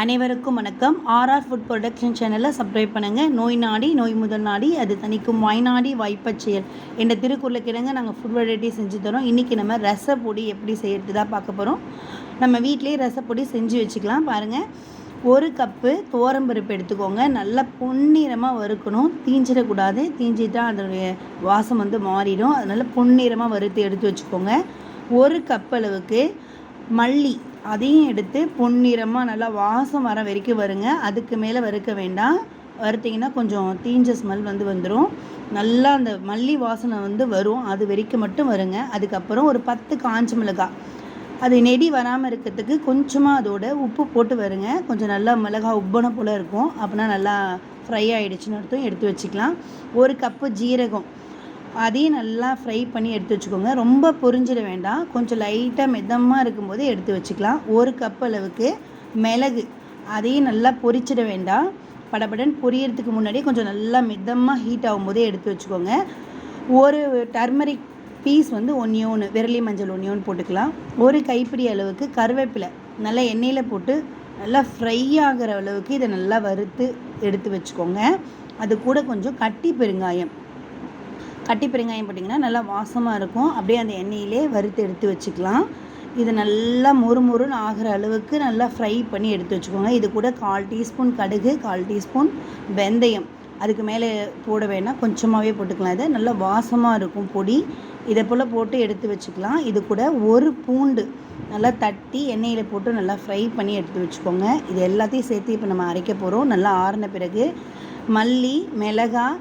அனைவருக்கும் வணக்கம். RR food production சேனலை சப்ஸ்கிரைப் பண்ணுங்கள். நோய் நாடி நோய் முதல் நாடி அது தணிக்கும் வாய்நாடி வாய்ப்பச் செயல் என்ற திருக்குறளுக்கு இணங்க நாங்கள் ஃபுட் வெரைட்டி செஞ்சு தரோம். இன்றைக்கி நம்ம ரசப்பொடி எப்படி செய்கிறது தான் பார்க்க போகிறோம். நம்ம வீட்டிலேயே ரசப்பொடி செஞ்சு வச்சுக்கலாம். பாருங்கள், 1 கப்பு துவரம்பருப்பு எடுத்துக்கோங்க. நல்லா பொன்னிறமாக வறுக்கணும், தீஞ்சிடக்கூடாது. தீஞ்சிட்டால் அதனுடைய வாசம் மாறிடும். அதனால் பொன்னிறமாக வறுத்து எடுத்து வச்சுக்கோங்க. 1 கப் அளவுக்கு மல்லி, அதையும் எடுத்து பொன்னிறமாக நல்லா வாசம் வர வரைக்கும் வருங்க. அதுக்கு மேலே வறுக்க வேண்டாம். வறுத்திங்கன்னா கொஞ்சம் தீஞ்ச ஸ்மெல் வந்துடும். நல்லா அந்த மல்லி வாசனை வரும், அது வரைக்கும் மட்டும் வருங்க. அதுக்கப்புறம் ஒரு 10 காஞ்ச மிளகாய், அது நெடி வராமல் இருக்கிறதுக்கு கொஞ்சமாக அதோட உப்பு போட்டு வருங்க. கொஞ்சம் நல்லா மிளகாய் உப்பனை போல் இருக்கும். அப்படின்னா நல்லா ஃப்ரை ஆகிடுச்சின்னு அர்த்தம். எடுத்து வச்சுக்கலாம். 1 கப்பு ஜீரகம், அதையும் நல்லா ஃப்ரை பண்ணி எடுத்து வச்சுக்கோங்க. ரொம்ப பொரிஞ்சிட வேண்டாம், கொஞ்சம் லைட்டாக மிதமாக இருக்கும்போதே எடுத்து வச்சுக்கலாம். 1 கப் அளவுக்கு மிளகு, அதையும் நல்லா பொரிச்சிட வேண்டாம். படபடன்னு பொரியறதுக்கு முன்னாடியே கொஞ்சம் நல்லா மிதமாக ஹீட் ஆகும்போதே எடுத்து வச்சுக்கோங்க. 1 டர்மரிக் பீஸ் ஒன்று விரலி மஞ்சள் ஒன்று போட்டுக்கலாம். 1 கைப்பிடி அளவுக்கு கருவேப்பிலை நல்லா எண்ணெயில் போட்டு நல்லா ஃப்ரை ஆகிற அளவுக்கு இதை நல்லா வறுத்து எடுத்து வச்சுக்கோங்க. அது கூட கொஞ்சம் கட்டி பெருங்காயம் போட்டிங்கன்னா நல்லா வாசமாக இருக்கும். அப்படியே அந்த எண்ணெயிலே வறுத்து எடுத்து வச்சுக்கலாம். இது நல்லா மொறுமொறுன்னு ஆகிற அளவுக்கு நல்லா ஃப்ரை பண்ணி எடுத்து வச்சுக்கோங்க. இது கூட 1/4 டீஸ்பூன் கடுகு, 1/4 டீஸ்பூன் வெந்தயம், அதுக்கு மேலே போட வேணாம், கொஞ்சமாகவே போட்டுக்கலாம். இது நல்லா வாசமாக இருக்கும் பொடி. இதை போல் போட்டு எடுத்து வச்சுக்கலாம். இது கூட 1 பூண்டு நல்லா தட்டி எண்ணெயில் போட்டு நல்லா ஃப்ரை பண்ணி எடுத்து வச்சுக்கோங்க. இது எல்லாத்தையும் சேர்த்து இப்போ நம்ம அரைக்க போகிறோம். நல்லா ஆறின பிறகு மல்லி, மிளகாய்,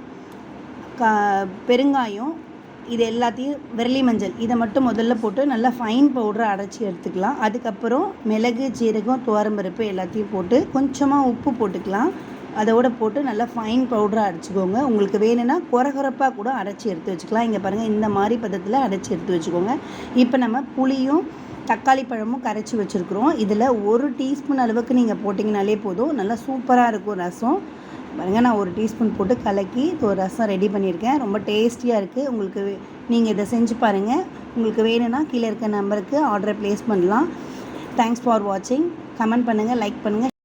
பெருங்காயம், இது எல்லாத்தையும் விரலி மஞ்சள் இதை மட்டும் முதல்ல போட்டு நல்லா ஃபைன் பவுடரை அரைச்சி எடுத்துக்கலாம். அதுக்கப்புறம் மிளகு, ஜீரகம், துவரம்பருப்பு எல்லாத்தையும் போட்டு கொஞ்சமாக உப்பு போட்டுக்கலாம். அதோடு போட்டு நல்லா ஃபைன் பவுடரை அரைச்சிக்கோங்க. உங்களுக்கு வேணும்னா குறகுறப்பாக கூட அரைச்சி எடுத்து வச்சுக்கலாம். இங்கே பாருங்கள், இந்த மாதிரி பதத்தில் அரைச்சி எடுத்து வச்சுக்கோங்க. இப்போ நம்ம புளியும் தக்காளி பழமும் கரைச்சி வச்சுருக்குறோம். இதில் 1 டீஸ்பூன் அளவுக்கு நீங்கள் போட்டிங்கனாலே போதும். நல்லா சூப்பராக இருக்கும் ரசம். பாருங்கள், நான் 1 டீஸ்பூன் போட்டு கலக்கி ஒரு ரசம் ரெடி பண்ணியிருக்கேன். ரொம்ப டேஸ்டியாக இருக்குது. உங்களுக்கு நீங்கள் இதை செஞ்சு பாருங்கள். உங்களுக்கு வேணும்னா கீழே இருக்க நம்பருக்கு ஆர்டரை ப்ளேஸ் பண்ணலாம். தேங்க்ஸ் ஃபார் வாட்சிங். கமெண்ட் பண்ணுங்கள், லைக் பண்ணுங்கள்.